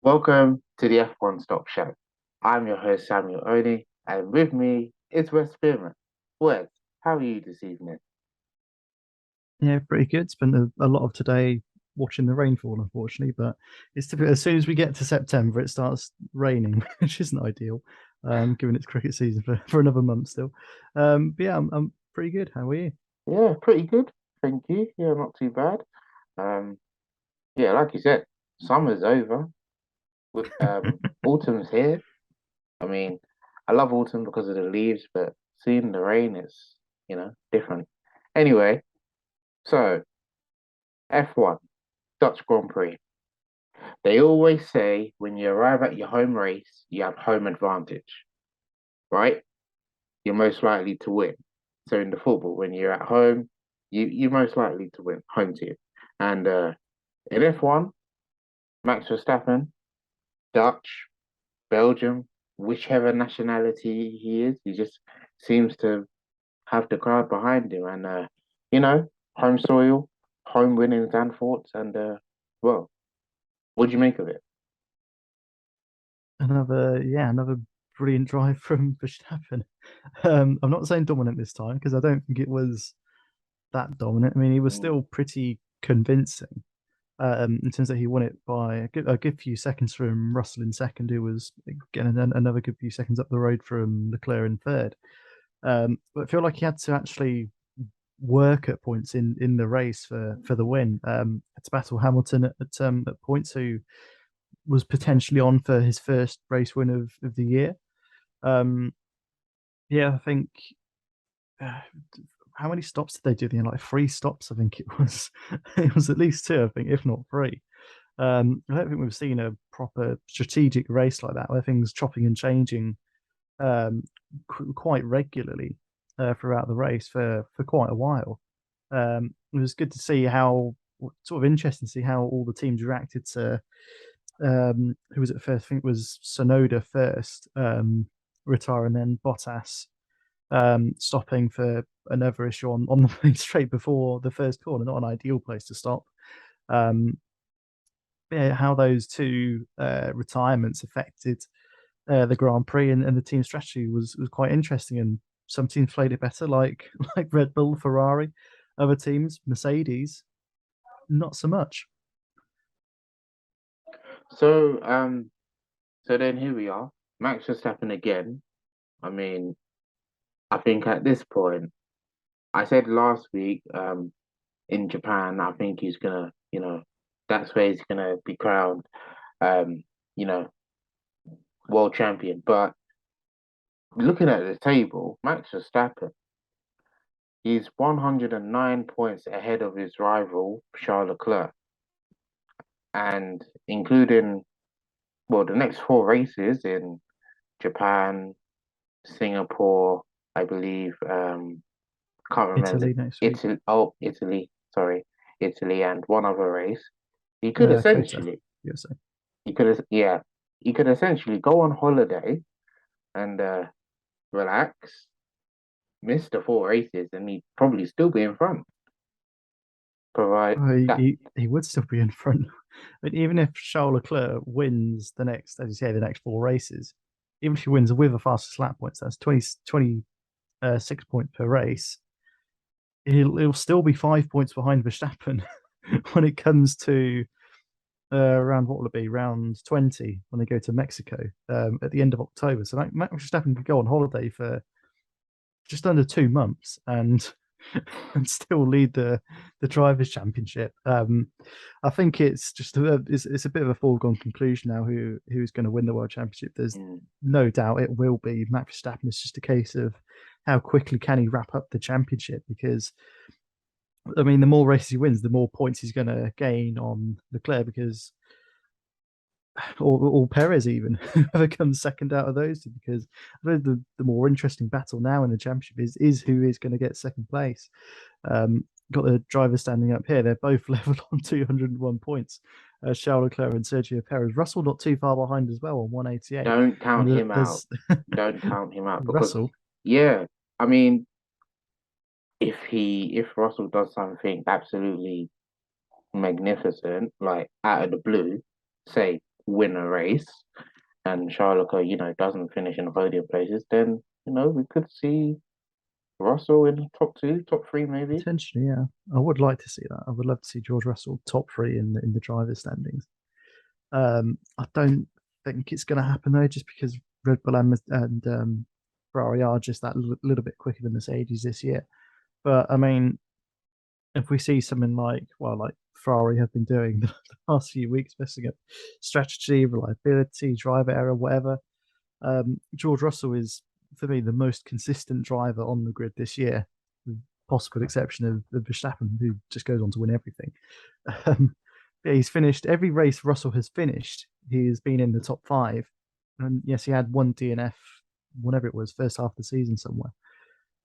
Welcome to the F1Stop show. I'm your host, Samuel Oni, and with me is Wes Spearman. Wes, how are you this evening? Yeah, pretty good. Spent a lot of today watching the rainfall, unfortunately, but it's typical. As soon as we get to September, it starts raining, which isn't ideal, given it's cricket season for another month still. But yeah, I'm pretty good. How are you? Yeah, pretty good. Thank you. Yeah, not too bad. Um, yeah, like you said, summer's over. Autumn's here. I mean, I love autumn because of the leaves, but seeing the rain is, different. Anyway, so F1, Dutch Grand Prix. They always say when you arrive at your home race, you have home advantage, right? You're most likely to win. So in the football, when you're at home, you're most likely to win, home team. And in F1, Max Verstappen, Dutch, Belgium, whichever nationality he is, he just seems to have the crowd behind him. And you know, home soil, home winnings and thoughts. And well, what do you make of it? Another brilliant drive from Verstappen. I'm not saying dominant this time because I don't think it was that dominant. I mean, he was Mm. still pretty convincing. In terms that he won it by a good few seconds from Russell in second, who was getting another good few seconds up the road from Leclerc in third. But I feel like he had to actually work at points in the race for the win. Had to battle Hamilton at points, who was potentially on for his first race win of the year. Um, yeah, I think uh, how many stops did they do? Like three stops, I think it was. It was at least two, I think, if not three. I don't think we've seen a proper strategic race like that where things chopping and changing um, quite regularly throughout the race for quite a while. It was good to see how sort of interesting to see how all the teams reacted to who was it first? I think it was Sonoda first, retire, and then Bottas stopping for another issue on the main straight before the first corner. Not an ideal place to stop. Um, yeah, how those two retirements affected the Grand Prix and the team strategy was quite interesting. And some teams played it better, like like Red Bull, Ferrari. Other teams, Mercedes, not so much. So so then here we are, Max Verstappen again. I mean, I think at this point, I said last week, in Japan, I think he's gonna, that's where he's gonna be crowned, um, you know, world champion. But looking at the table, Max Verstappen, he's 109 points ahead of his rival, Charles Leclerc, and including, well, the next four races in Japan, Singapore, I believe, can't remember Italy next week, Italy. Oh, Italy. Sorry, Italy, and one other race. He could Kota, essentially, USA. yeah, he could essentially go on holiday and relax, miss the four races, and he'd probably still be in front. Provide Oh, that. he would still be in front. But even if Charles Leclerc wins the next, as you say, the next four races, even if he wins with a fastest lap points, that's 26 points per race. He'll still be 5 points behind Verstappen when it comes to around what will it be, round 20 when they go to Mexico at the end of October. So like Max Verstappen could go on holiday for just under 2 months and still lead the drivers' championship. I think it's just it's a bit of a foregone conclusion now who's going to win the world championship. There's Mm. no doubt it will be Max Verstappen. It's just a case of how quickly can he wrap up the championship, because I mean, the more races he wins, the more points he's going to gain on Leclerc, because or Perez even, whoever comes second out of those two, because I think the more interesting battle now in the championship is who is going to get second place. Got the drivers standing up here; they're both level on 201 points. Charles Leclerc and Sergio Perez. Russell not too far behind as well on 188. Don't And count him out. there's Don't count him out because, Russell. yeah, I mean, if Russell does something absolutely magnificent, like out of the blue, say win a race and Charles Leclerc, doesn't finish in the podium places, then we could see Russell in the top two, top three, maybe. Potentially, yeah. I would like to see that. I would love to see George Russell top three in the drivers' standings. I don't think it's going to happen though, just because Red Bull and Ferrari are just that little bit quicker than Mercedes this year. But I mean, if we see something like Ferrari have been doing the past few weeks, messing up strategy, reliability, driver error, whatever, George Russell is, for me, the most consistent driver on the grid this year, with possible exception of Verstappen, who just goes on to win everything. Yeah, he's finished every race Russell has finished. He's been in the top five, and yes, he had one DNF, whenever it was, first half of the season somewhere.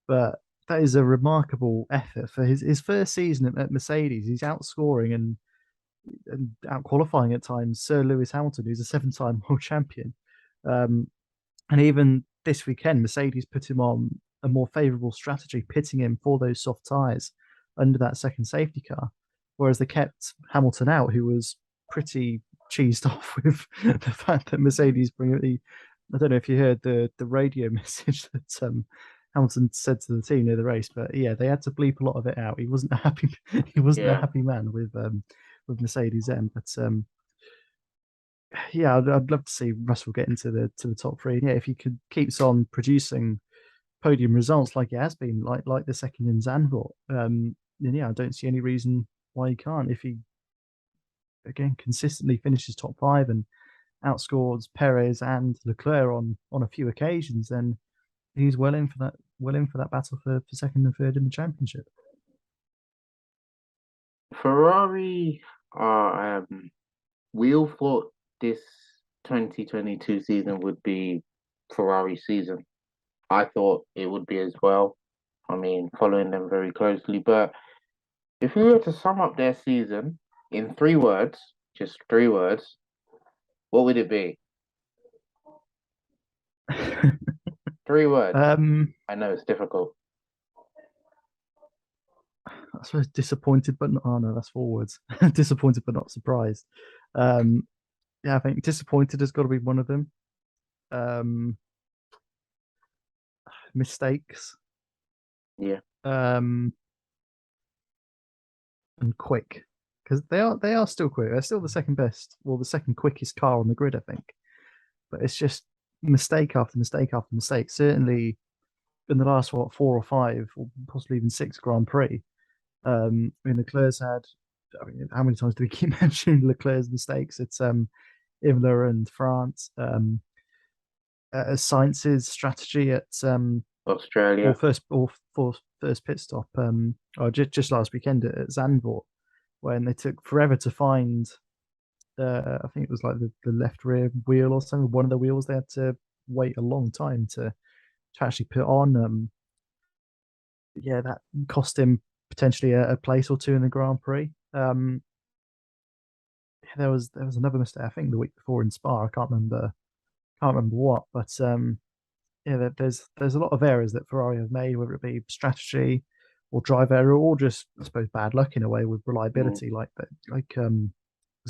But that is a remarkable effort for his first season at Mercedes. He's outscoring and out qualifying at times Sir Lewis Hamilton, who's a seven-time world champion. Um, and even this weekend, Mercedes put him on a more favourable strategy, pitting him for those soft tyres under that second safety car, whereas they kept Hamilton out, who was pretty cheesed off with the fact that Mercedes bring the. I don't know if you heard the radio message that Hamilton said to the team near the race, but yeah, they had to bleep a lot of it out. He wasn't a happy he wasn't a Yeah. happy man with Mercedes then, but yeah, I'd love to see Russell get into the top three. And yeah, if he keeps on producing podium results like he has been, like the second in Zandvoort, then yeah, I don't see any reason why he can't. If he again consistently finishes top five and outscores Perez and Leclerc on a few occasions, then he's well in for that battle for second and third in the championship. Ferrari are we all thought this 2022 season would be Ferrari season. I thought it would be as well. I mean, following them very closely. But if we were to sum up their season in 3 words, just 3 words, what would it be? 3 words. I know it's difficult. I suppose disappointed, but not, oh no, that's 4 words. Disappointed, but not surprised. Um, yeah, I think disappointed has got to be one of them. Um, Mistakes, Yeah. and quick, because they are still quick. They're still the second best, well, the second quickest car on the grid, I think. But it's just mistake after mistake after mistake. Certainly in the last 4 or 5, or possibly even 6 Grand Prix. I mean, Leclerc's had. I mean, how many times do we keep mentioning Leclerc's mistakes? It's Imola and France. Sainz's strategy at Australia. or for first pit stop. Or just last weekend at Zandvoort, when they took forever to find. I think it was like the left rear wheel or something. One of the wheels they had to wait a long time to actually put on. Yeah, that cost him potentially a place or two in the Grand Prix. There was another mistake, I think, the week before in Spa. I can't remember what, but yeah, there's a lot of errors that Ferrari have made, whether it be strategy or drive error, or just, I suppose, bad luck in a way with reliability, was it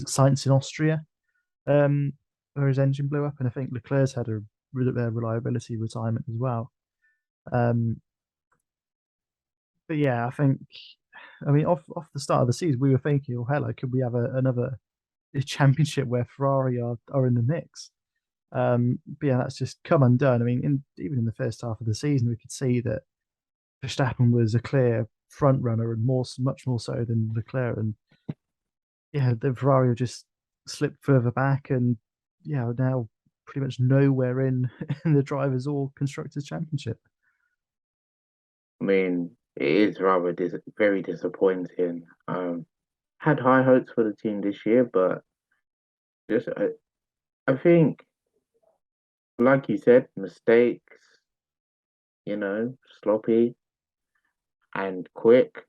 Sainz in Austria, um, where his engine blew up, and I think Leclerc's had a reliability retirement as well. Um, but yeah, I mean, off the start of the season, we were thinking, oh, hello, could we have another championship where Ferrari are in the mix? But yeah, that's just come undone. I mean, even in the first half of the season, we could see that Verstappen was a clear front runner and much more so than Leclerc. And yeah, the Ferrari have just slipped further back, and yeah, now pretty much nowhere in the drivers' or constructors' championship. I mean, it is rather very disappointing. Had high hopes for the team this year, but just I think, like you said, mistakes, sloppy and quick.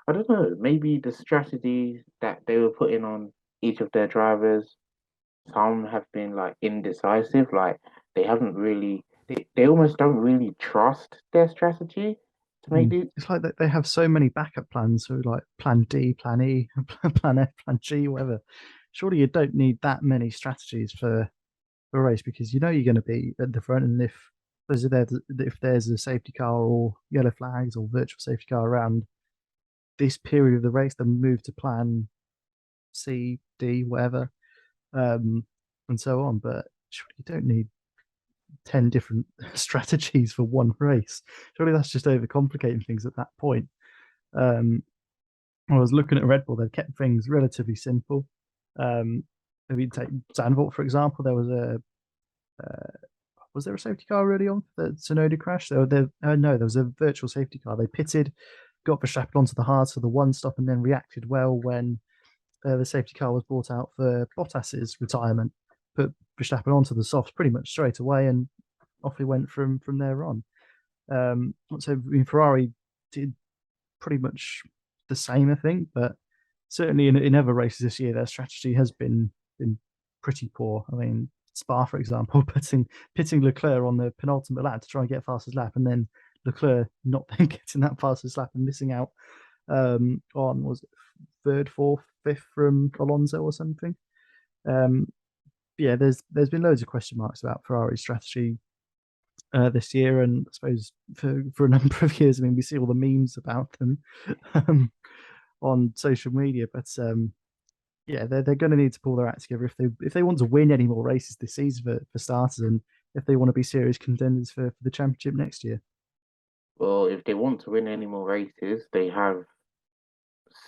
I don't know, maybe the strategy that they were putting on each of their drivers, some have been like indecisive, like they almost don't really trust their strategy to make Mm. the It's like they have so many backup plans, so like Plan D, Plan E, Plan F, Plan G, whatever. surely you don't need that many strategies for a race because you know you're going to be at the front, and if there's a safety car or yellow flags or virtual safety car around this period of the race, then move to plan C, D, whatever, um, and so on. But surely you don't need 10 different strategies for one race. Surely that's just overcomplicating things at that point. Um, I was looking at Red Bull; they've kept things relatively simple. If you take Zandvoort, for example, was there a safety car early on for the Tsunoda crash? No, there was a virtual safety car. They pitted, got Verstappen onto the hards for the one stop, and then reacted well when the safety car was brought out for Bottas's retirement. Put Verstappen onto the softs pretty much straight away, and off he went from there on. So I mean, Ferrari did pretty much the same, I think, but certainly in other races this year, their strategy has been pretty poor. I mean, Spa, for example, pitting Leclerc on the penultimate lap to try and get fastest lap, and then Leclerc not then getting that fastest lap and missing out on was it third, fourth, fifth from Alonso or something. Um, yeah, there's been loads of question marks about Ferrari's strategy this year, and I suppose for a number of years. I mean, we see all the memes about them um, on social media, but yeah, they're going to need to pull their act together if they want to win any more races this season for starters, and if they want to be serious contenders for the championship next year. Well, if they want to win any more races, they have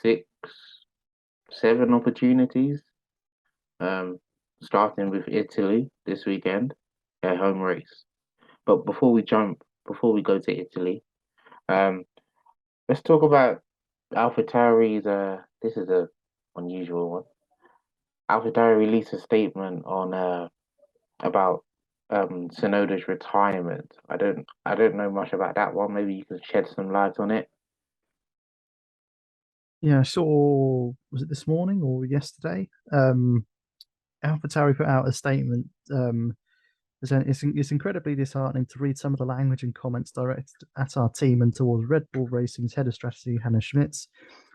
six, seven opportunities. Um, Starting with Italy this weekend, their home race. But before we go to Italy, um, let's talk about AlphaTauri's. This is a unusual one. AlphaTauri released a statement on about Tsunoda's retirement. I don't know much about that one. Maybe you can shed some light on it. Yeah, I saw, was it this morning or yesterday? AlphaTauri put out a statement. It's incredibly disheartening to read some of the language and comments directed at our team and towards Red Bull Racing's head of strategy, Hannah Schmitz.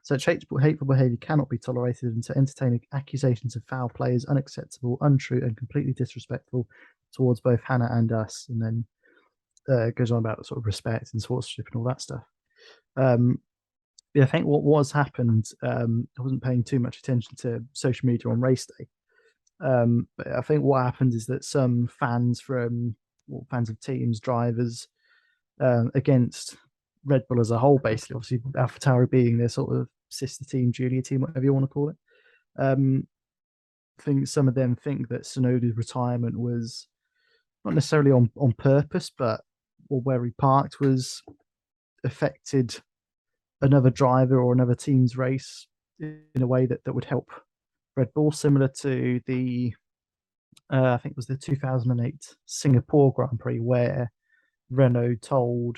Such hateful behaviour cannot be tolerated, and to entertain accusations of foul play is unacceptable, untrue, and completely disrespectful towards both Hannah and us. And then goes on about sort of respect and sportsmanship and all that stuff. Yeah, I think what was happened, I wasn't paying too much attention to social media on race day. But I think what happened is that some fans of teams, drivers, against Red Bull as a whole, basically, obviously AlphaTauri being their sort of sister team, junior team, whatever you want to call it. I think some of them think that Tsunoda's retirement was not necessarily on purpose, but or where he parked was affected another driver or another team's race in a way that would help Red Bull, similar to the I think it was the 2008 Singapore Grand Prix where Renault told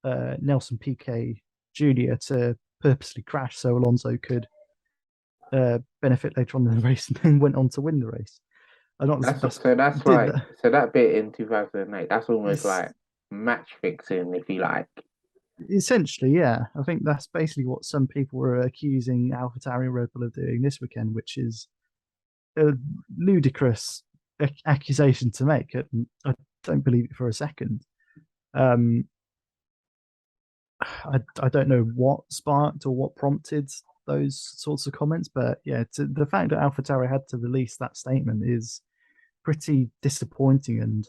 Nelson Piquet Jr. to purposely crash so Alonso could benefit later on in the race, and then went on to win the race. I not That's that's so that's did like that. so that bit in 2008. That's almost It's like match fixing, if you like. essentially, yeah. I think that's basically what some people were accusing AlphaTauri and Red Bull of doing this weekend, which is a ludicrous accusation to make. I don't believe it for a second. Um, I don't know what sparked or what prompted those sorts of comments, but yeah, the fact that AlphaTauri had to release that statement is pretty disappointing, and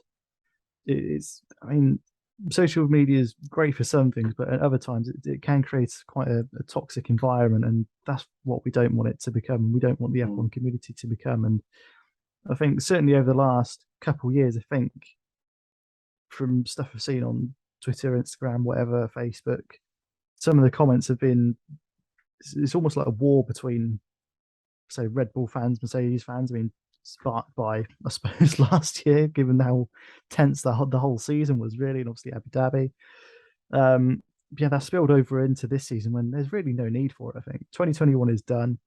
I mean, social media is great for some things, but at other times it can create quite a toxic environment, and that's what we don't want it to become. We don't want the Mm. F1 community to become, and I think certainly over the last couple of years, I think from stuff I've seen on Twitter, Instagram, whatever, Facebook, some of the comments have been it's almost like a war between, say, Red Bull fans, Mercedes fans. I mean, sparked by, I suppose, last year, given how tense the whole season was, really, and obviously Abu Dhabi. Yeah, that spilled over into this season when there's really no need for it. I think 2021 is done.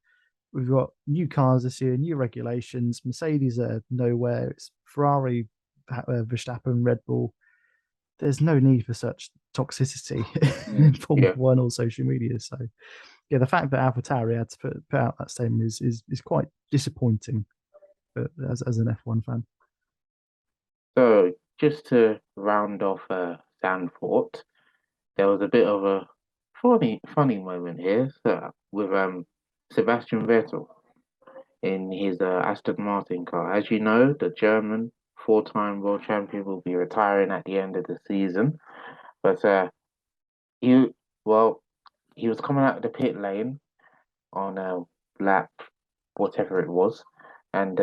We've got new cars this year, new regulations. Mercedes are nowhere. It's Ferrari, Verstappen, Red Bull. There's no need for such toxicity in Yeah, Formula yeah. One or social media. So yeah, the fact that AlphaTauri had to put out that statement is quite disappointing as an F1 fan. So just to round off Zandvoort, there was a bit of a funny moment here with Sebastian Vettel in his Aston Martin car. As you know, the German four-time world champion will be retiring at the end of the season. But he well, he was coming out of the pit lane on lap whatever it was, and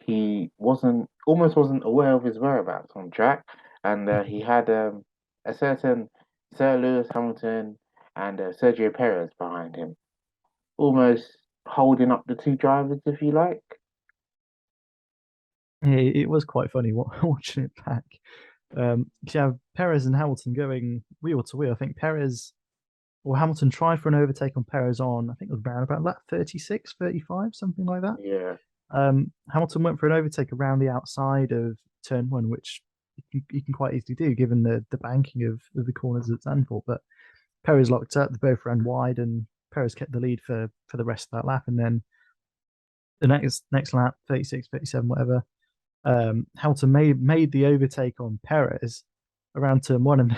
he wasn't aware of his whereabouts on track, and he had a certain Sir Lewis Hamilton and Sergio Perez behind him, almost holding up the two drivers, if you like. It was quite funny watching it back. You have Perez and Hamilton going wheel to wheel. I think Perez or Hamilton tried for an overtake on Perez on, I think it was around about lap 36, 35, something like that. Yeah, Hamilton went for an overtake around the outside of turn one, which you can quite easily do given the banking of the corners at Zandvoort. But Perez locked up, they both ran wide, and Perez kept the lead for the rest of that lap. And then the next lap, 36, 37, whatever, Hamilton made the overtake on Perez around turn one, and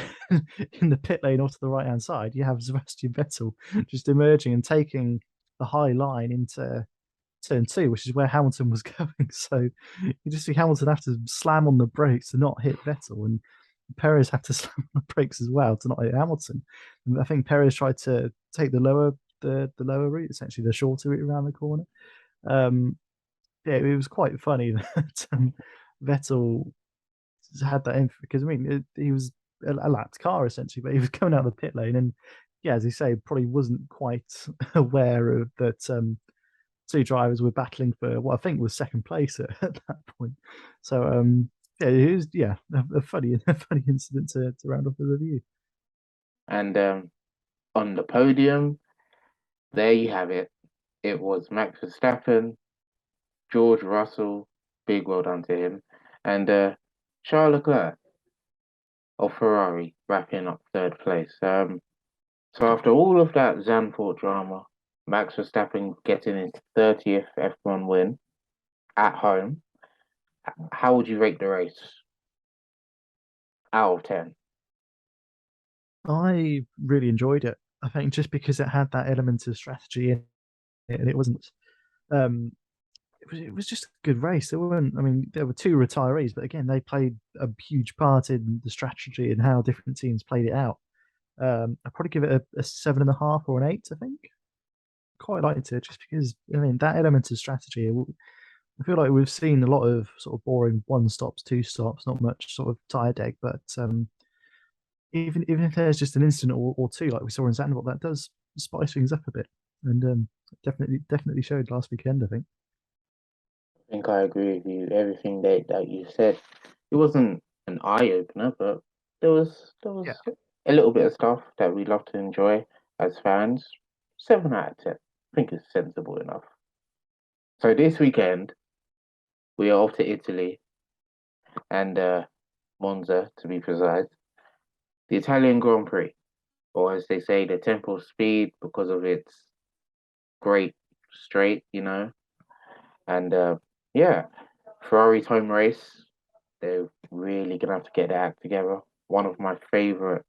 in the pit lane off to the right hand side, you have Sebastian Vettel just emerging and taking the high line into turn two, which is where Hamilton was going. So you just see Hamilton have to slam on the brakes to not hit Vettel, and Perez had to slam on the brakes as well to not hit Hamilton. And I think Perez tried to take the lower route, essentially the shorter route around the corner. Um, yeah, it was quite funny that Vettel had that in because I mean he was a lapped car essentially, but he was coming out of the pit lane, and yeah, as you say, probably wasn't quite aware of that. Two drivers were battling for what I think was second place at that point. So yeah, it was a funny a funny incident to round off the review. and on the podium, there you have it. It was Max Verstappen, George Russell, big well done to him, and Charles Leclerc of Ferrari wrapping up third place. So after all of that Zandvoort drama, Max Verstappen getting his 30th F1 win at home, how would you rate the race out of 10? I really enjoyed it. I think just because it had that element of strategy in it, and it wasn't. Um, it was just a good race. There weren't. I mean, there were two retirees, but again, they played a huge part in the strategy and how different teams played it out. I'd probably give it a 7.5 or an 8. I think quite liked it just because I mean that element of strategy. I feel like we've seen a lot of sort of boring one stops, two stops, not much sort of tire deck. But even if there's just an incident or two like we saw in Zandvoort, that does spice things up a bit, and definitely showed last weekend. I think. I think I agree with you. Everything that you said, it wasn't an eye opener, but there was a little bit of stuff that we love to enjoy as fans. 7 out of 10. I think it's sensible enough. So this weekend we are off to Italy and Monza to be precise. The Italian Grand Prix, or as they say, the Temple of Speed because of its great straight, and yeah, Ferrari's home race. They're really gonna have to get their act together. One of my favorite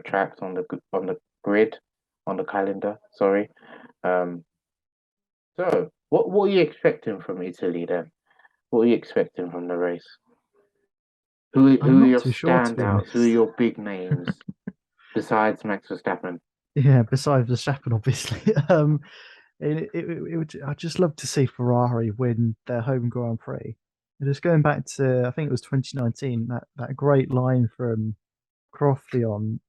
tracks on the grid, on the calendar. Sorry. Um. So, what are you expecting from Italy then? What are you expecting from the race? I'm Who are not your too sure to be standouts? Who are honest. your big names besides Max Verstappen? Yeah, besides Verstappen, obviously. It would. I'd just love to see Ferrari win their home Grand Prix. And just going back to, I think it was 2019, that great line from Crofty on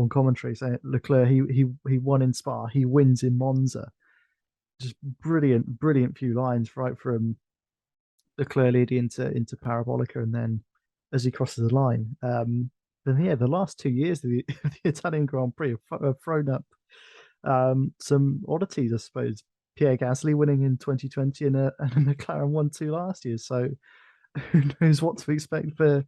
commentary saying Leclerc he won in Spa, he wins in Monza. Just brilliant few lines right from Leclerc leading into Parabolica, and then as he crosses the line. Then yeah, the last 2 years of of the Italian Grand Prix have thrown up some oddities, I suppose. Pierre Gasly winning in 2020 and a McLaren 1-2 last year. So who knows what to expect for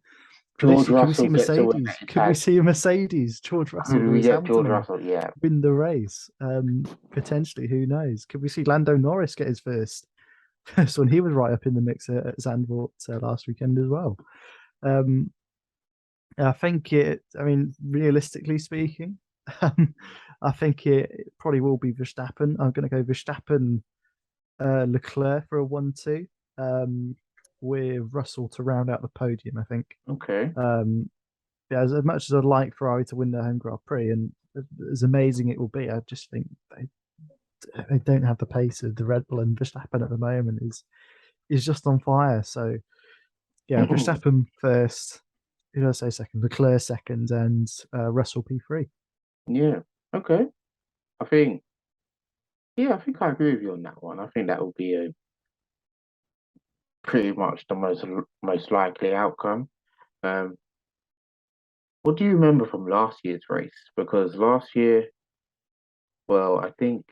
For this George year, could we see Russell gets to win Mercedes? at Could we Italian. see a Mercedes, George Russell, Could we Lewis get Hamilton, George and Russell? Yeah. win the race? Potentially, who knows? Could we see Lando Norris get his first one? He was right up in the mix at Zandvoort last weekend as well. Um, I think it. I mean, realistically speaking, I think it probably will be Verstappen. I'm going to go Verstappen, Leclerc for a 1-2, with Russell to round out the podium. I think. Okay. Yeah, as much as I'd like Ferrari to win their home Grand Prix, and as amazing it will be, I just think they don't have the pace of the Red Bull, and Verstappen at the moment is just on fire. So yeah, Verstappen first. Who did I say second? Leclerc second, and Russell P3. Yeah. Okay. I think. Yeah, I think I agree with you on that one. I think that will be a pretty much the most likely outcome. Um, what do you remember from last year's race? Because last year, well, I think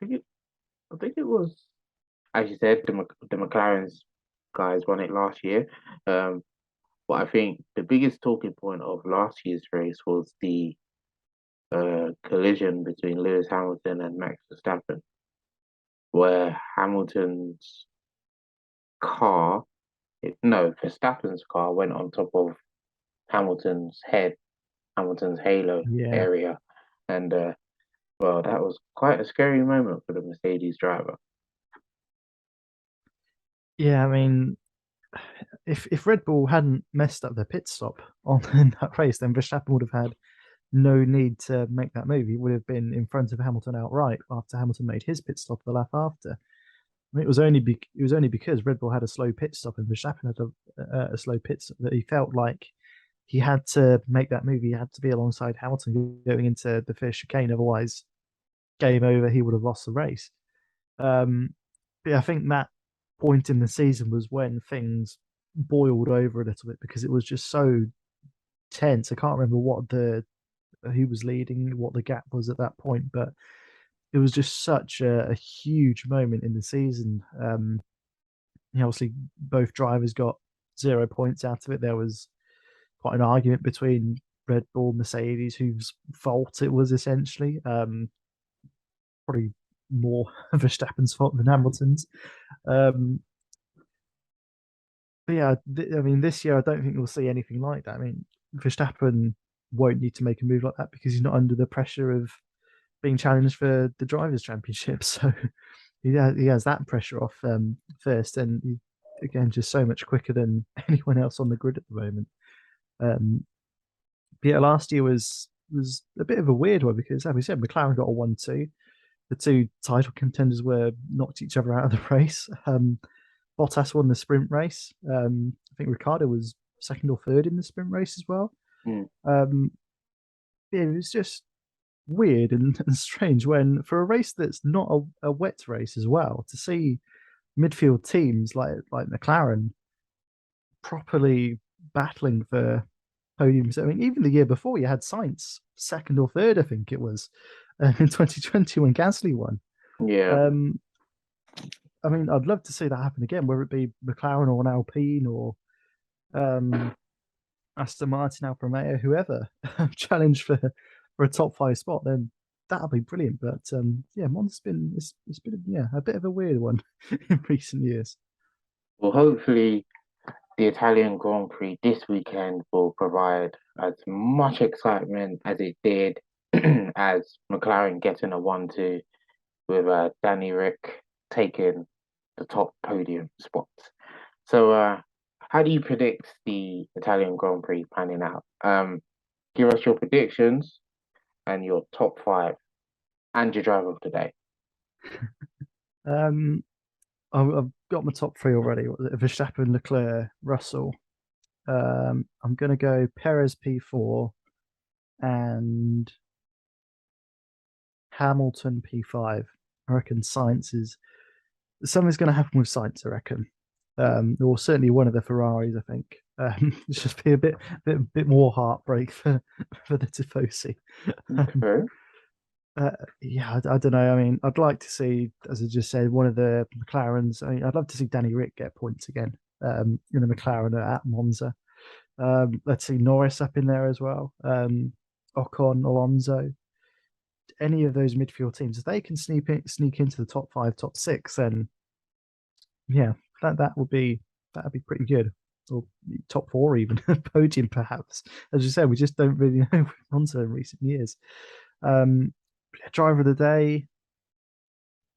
it, I think it was, as you said, the McLaren's guys won it last year. Um, but I think the biggest talking point of last year's race was the collision between Lewis Hamilton and Max Verstappen, where Hamilton's car, no, Verstappen's car went on top of Hamilton's head, Hamilton's halo Yeah, area, and well, that was quite a scary moment for the Mercedes driver. yeah. I mean, if Red Bull hadn't messed up their pit stop on in that race, then Verstappen would have had no need to make that move. He would have been in front of Hamilton outright after Hamilton made his pit stop the lap after. I mean, it was only because Red Bull had a slow pit stop and Verstappen had a slow pit stop that he felt like he had to make that move. He had to be alongside Hamilton going into the first chicane. Otherwise, game over. He would have lost the race. But yeah, I think that point in the season was when things boiled over a little bit because it was just so tense. I can't remember what the who was leading, what the gap was at that point, but it was just such a huge moment in the season. Obviously, both drivers got 0 points out of it. There was quite an argument between Red Bull, Mercedes, whose fault it was essentially. Probably more Verstappen's fault than Hamilton's. Um, but yeah, I mean, this year I don't think we'll see anything like that. I mean, Verstappen won't need to make a move like that because he's not under the pressure of being challenged for the drivers' championship. So he has that pressure off first, and again, just so much quicker than anyone else on the grid at the moment. But yeah, last year was a bit of a weird one because, as we said, McLaren got a 1-2. The two title contenders were knocked each other out of the race. Bottas won the sprint race. I think Ricardo was second or third in the sprint race as well. Mm. Yeah, it was just weird and strange when for a race that's not a wet race as well to see midfield teams like McLaren properly battling for podiums. I mean, even the year before, you had Sainz second or third, I think it was, in 2020 when Gasly won. Yeah. Um, I mean, I'd love to see that happen again, whether it be McLaren or an Alpine or um, Aston Martin, Alfa Romeo, whoever challenge for a top five spot. Then that'll be brilliant. But yeah, Monza's been it's been a bit of a weird one in recent years. Well, hopefully the Italian Grand Prix this weekend will provide as much excitement as it did as McLaren getting a 1-2 with Danny Rick taking the top podium spots. So, how do you predict the Italian Grand Prix panning out? Give us your predictions and your top five and your driver of the day. Um, I've got my top three already. Verstappen, Leclerc, Russell. I'm going to go Perez P4 and Hamilton P5. I reckon Sainz is something's going to happen with Sainz. I reckon, or certainly one of the Ferraris. I think it's just be a bit more heartbreak for the Tifosi. Okay. Yeah, I don't know. I mean, I'd like to see, as I just said, one of the McLarens. I mean, I'd love to see Danny Rick get points again in the McLaren at Monza. Let's see Norris up in there as well. Ocon, Alonso, any of those midfield teams, if they can sneak into the top five, top six, then yeah, that'd be pretty good. Or top four even, podium perhaps. As you said, we just don't really know with Monza in recent years. Driver of the day,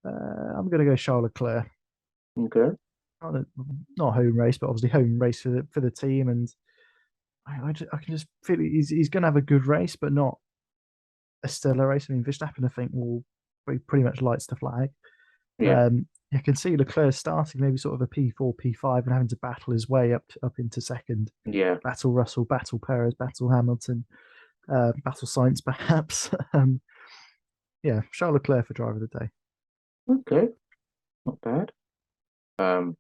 I'm going to go Charles Leclerc. Okay. Not not a home race, but obviously home race for the team, and I can just feel he's going to have a good race, but not a stellar race. I mean, Verstappen, I think, will pretty much lights the flag. Yeah. You can see Leclerc starting maybe sort of a P4, P5, and having to battle his way up into second. Yeah. Battle Russell, battle Perez, battle Hamilton, battle Sainz, perhaps. Yeah, Charles Leclerc for driver of the day. Okay. Not bad. Um,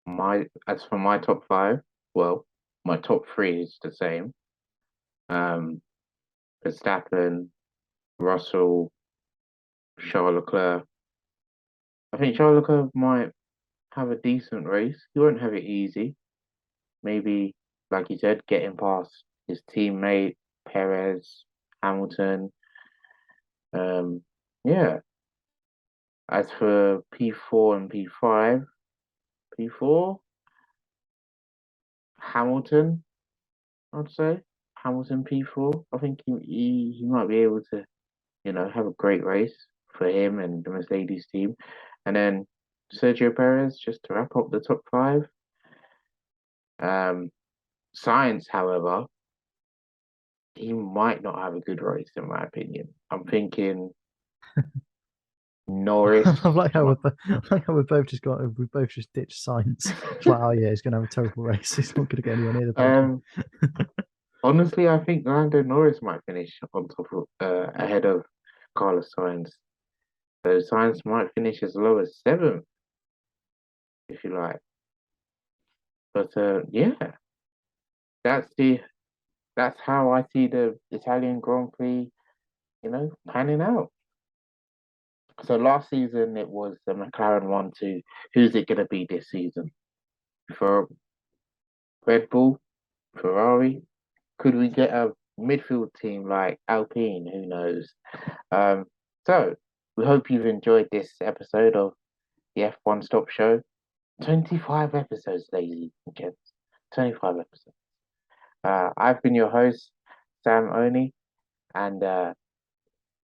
my as for my top five, well, my top three is the same. Um, Verstappen, Russell, Charles Leclerc. I think Charles Leclerc might have a decent race. He won't have it easy. Maybe, like you said, getting past his teammate Perez, Hamilton. Yeah. As for P4 and P5, P4, Hamilton, I'd say. Hamilton P4. I think he might be able to, have a great race for him and the Mercedes team. And then Sergio Perez, just to wrap up the top five. Um, Science, however, he might not have a good race, in my opinion. I'm thinking Norris. I like how I like how we both just ditched science. It's like, oh yeah, he's going to have a terrible race. He's not going to get anywhere near the podium. Um, Honestly, I think Lando Norris might finish on top of ahead of Carlos Sainz. So Sainz might finish as low as seventh, if you like. But yeah, that's the that's how I see the Italian Grand Prix, panning out. So last season it was the McLaren 1-2. Who's it gonna be this season? For Red Bull, Ferrari? Could we get a midfield team like Alpine? Who knows? Um, so we hope you've enjoyed this episode of the F1Stop show. 25 episodes, ladies and gents. 25 episodes. I've been your host, Sam Oni, and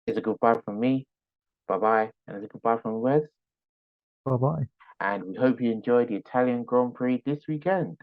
it's a goodbye from me. Bye bye. And it's a goodbye from Wes. Bye bye. And we hope you enjoyed the Italian Grand Prix this weekend.